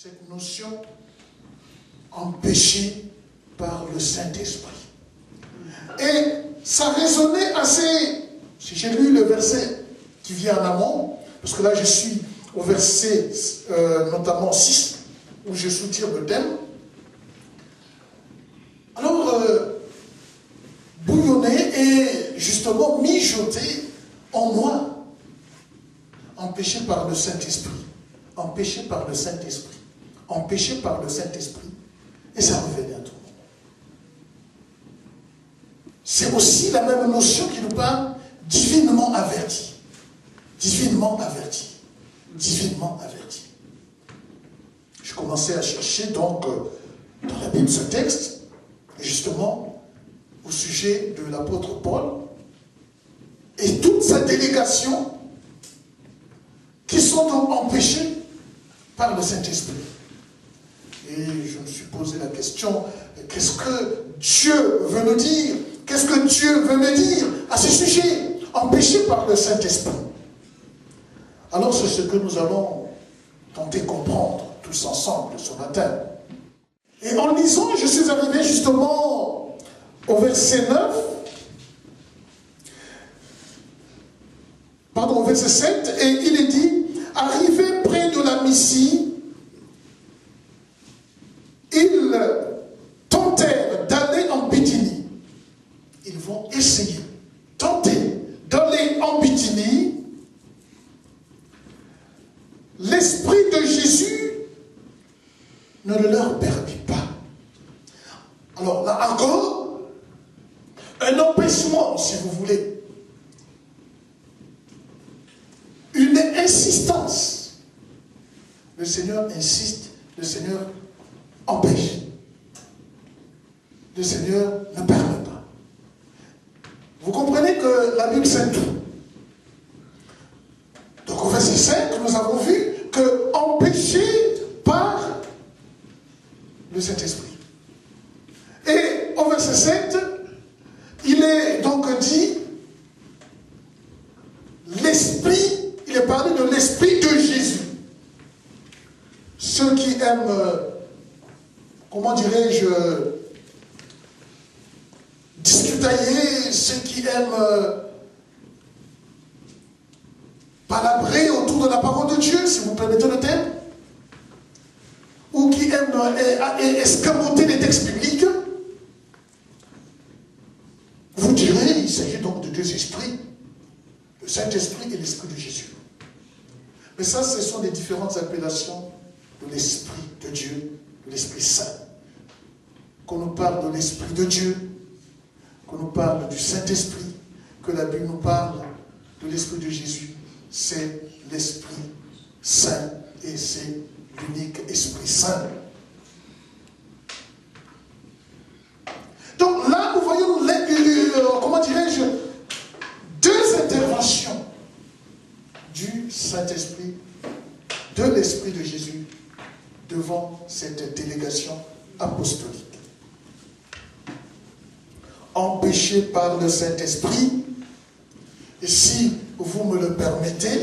cette notion empêchée par le Saint-Esprit. Et ça résonnait assez, si j'ai lu le verset qui vient en amont, parce que là je suis au verset notamment 6, où je soutire le thème. Alors, bouillonner et justement mijoter en moi, empêché par le Saint-Esprit, empêché par le Saint-Esprit, empêché par le Saint-Esprit, et ça revenait à tout le monde. C'est aussi la même notion qui nous parle divinement averti, divinement averti, divinement averti. Je commençais à chercher donc dans la Bible ce texte, justement au sujet de l'apôtre Paul et toute sa délégation qui sont donc empêchés par le Saint-Esprit. Et je me suis posé la question, qu'est-ce que Dieu veut nous dire? Qu'est-ce que Dieu veut me dire à ce sujet? Empêché par le Saint-Esprit. Alors c'est ce que nous allons tenter de comprendre tous ensemble ce matin. Et en lisant, je suis arrivé justement au verset 9, pardon, au verset 7, et il est dit, arrivé près de la Mysie, ils tentèrent d'aller en Bithynie. Ils vont essayer, tenter d'aller en Bithynie. L'Esprit de Jésus ne le leur permit pas. Alors là encore, un empêchement, si vous voulez. Une insistance. Le Seigneur insiste, le Seigneur empêche. Le Seigneur ne permet pas. Vous comprenez que la Bible c'est tout. Donc au verset 5, nous avons vu que empêché par le Saint-Esprit. Et au verset 7, il est donc dit l'Esprit, il est parlé de l'Esprit de Jésus. Ceux qui aiment, comment dirais-je, discutailler, ceux qui aiment palabrer autour de la parole de Dieu, si vous permettez le terme, ou qui aiment escamoter les textes bibliques, vous direz, il s'agit donc de deux esprits, le Saint-Esprit et l'Esprit de Jésus. Mais ça, ce sont les différentes appellations de l'Esprit de Dieu, de l'Esprit Saint. Qu'on nous parle de l'Esprit de Dieu, qu'on nous parle du Saint-Esprit, que la Bible nous parle de l'Esprit de Jésus, c'est l'Esprit Saint et c'est l'unique Esprit Saint. Donc là, nous voyons, comment dirais-je, deux interventions du Saint-Esprit, de l'Esprit de Jésus devant cette délégation apostolique. Empêché par le Saint-Esprit, et si vous me le permettez,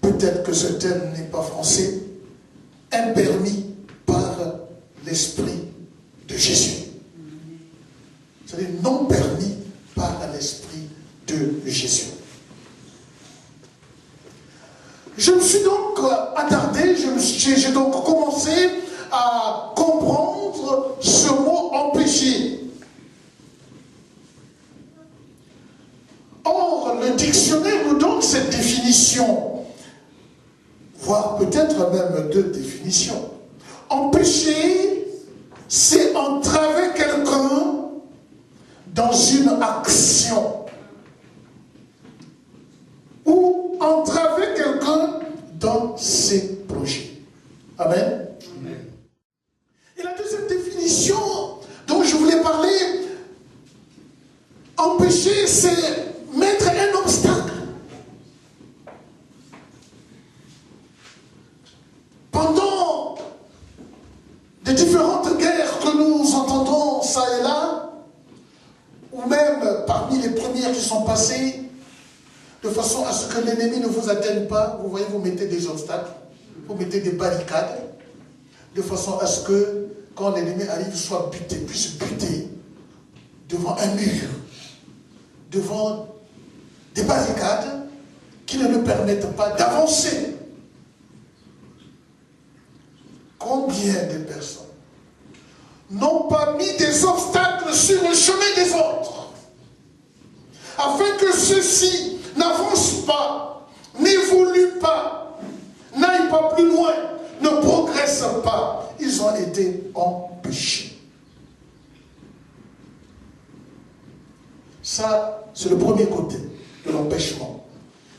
peut-être que ce terme n'est pas français, impermis par l'Esprit de Jésus. C'est-à-dire non permis par l'Esprit de Jésus. Je me suis donc attardé, j'ai donc commencé à comprendre ce mot empêché. Or, le dictionnaire nous donne cette définition, voire peut-être même deux définitions. Empêcher, c'est entraver quelqu'un dans une action ou entraver quelqu'un dans ses projets. Amen. Amen. Et la deuxième définition dont je voulais parler, empêcher, c'est mettre un obstacle. Pendant les différentes guerres que nous entendons ça et là, ou même parmi les premières qui sont passées, de façon à ce que l'ennemi ne vous atteigne pas, vous voyez, vous mettez des obstacles, vous mettez des barricades, de façon à ce que, quand l'ennemi arrive, soit buté, puisse buter devant un mur, devant des barricades qui ne nous permettent pas d'avancer. Combien de personnes n'ont pas mis des obstacles sur le chemin des autres, afin que ceux-ci n'avancent pas, n'évoluent pas, n'aillent pas plus loin, ne progressent pas. Ils ont été empêchés. Ça, c'est le premier côté de l'empêchement,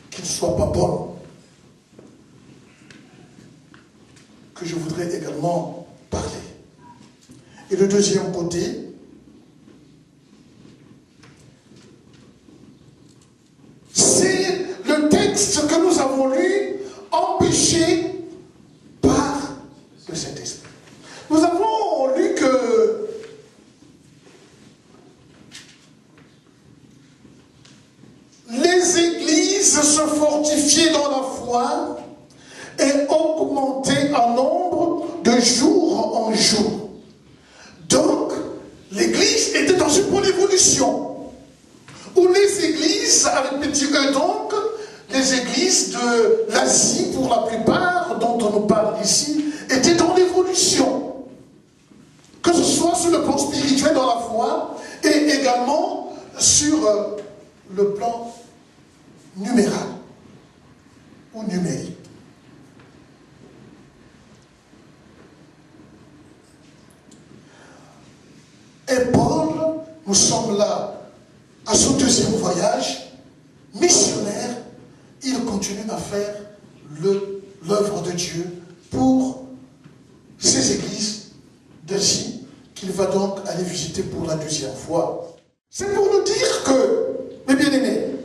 qu'il ne soit pas bon, que je voudrais également parler. Et le deuxième côté, c'est le texte que nous avons lu, empêché par le Saint-Esprit. Nous avons lu que les églises se fortifiaient dans la foi et augmentaient en nombre de jour en jour. Donc, l'église était dans une bonne évolution. Où les églises, avec petit e donc, les églises de l'Asie, pour la plupart, dont on nous parle ici, étaient dans l'évolution. Que ce soit sur le plan spirituel dans la foi, et également sur le plan numéral ou numérique. Et Paul, nous sommes là à son deuxième voyage missionnaire. Il continue à faire l'œuvre de Dieu pour ces églises d'Asie qu'il va donc aller visiter pour la deuxième fois. C'est pour nous dire que, mes bien-aimés,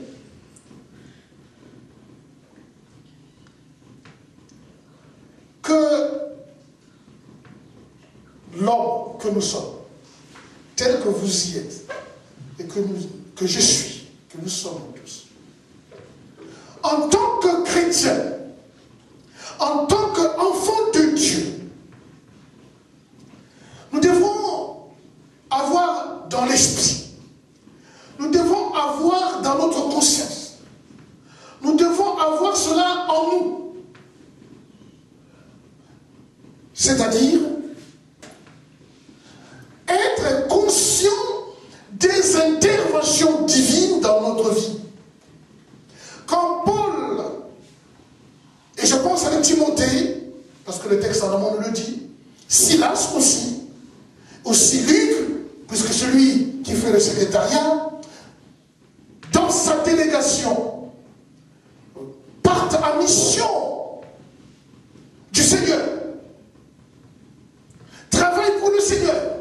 que l'homme que nous sommes, tel que vous y êtes, et que je suis, que nous sommes tous, en tant que chrétien, en tant qu'enfant de Dieu, nous devons avoir dans l'esprit, nous devons avoir dans notre conscience, nous devons avoir cela en nous. C'est-à-dire être conscient des interventions divines dans notre vie. Quand Paul, et je pense à Timothée, parce que le texte en amont nous le dit, Silas aussi Luc, puisque celui qui fait le secrétariat, dans sa délégation, partent en mission du Seigneur, travaillent pour le Seigneur,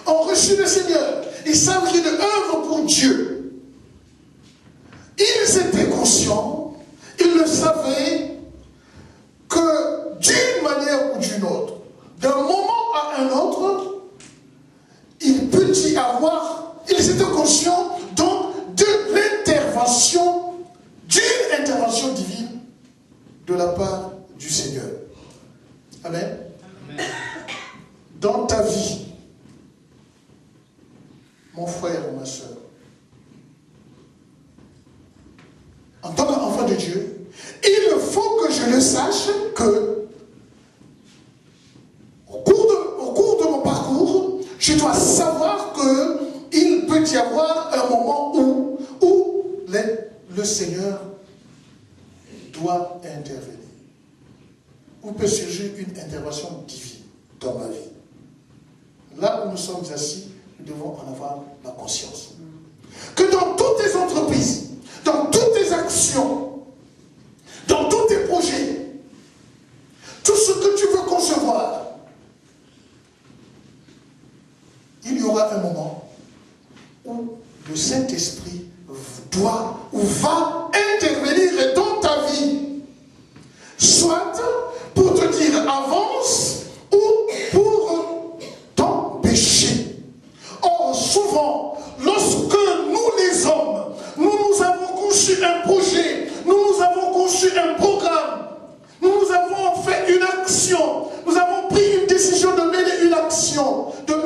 ont reçu le Seigneur, ils savent qu'il œuvre pour Dieu. Ils étaient conscients, ils le savaient, que d'une manière ou d'une autre, d'un moment à un autre, il peut y avoir, ils étaient conscients donc de l'intervention, d'une intervention divine de la part du Seigneur. Amen. Amen. Dans ta vie, mon frère ou ma soeur, en tant qu'enfant de Dieu, il faut que je le sache que au cours de mon parcours, je dois savoir qu'il peut y avoir un moment où le Seigneur doit intervenir. Où peut surgir une intervention divine dans ma vie. Là où nous sommes assis, nous devons en avoir la conscience. Que dans toutes tes entreprises, dans toutes tes actions, dans tous tes projets, tout ce que tu veux concevoir, il y aura un moment où le Saint-Esprit doit ou va intervenir dans ta vie. Soit pour te dire avance ou pour t'empêcher. Or, souvent, lorsque nous les hommes, nous avons conçu un projet, nous avons conçu un programme, nous avons fait une action, nous action, de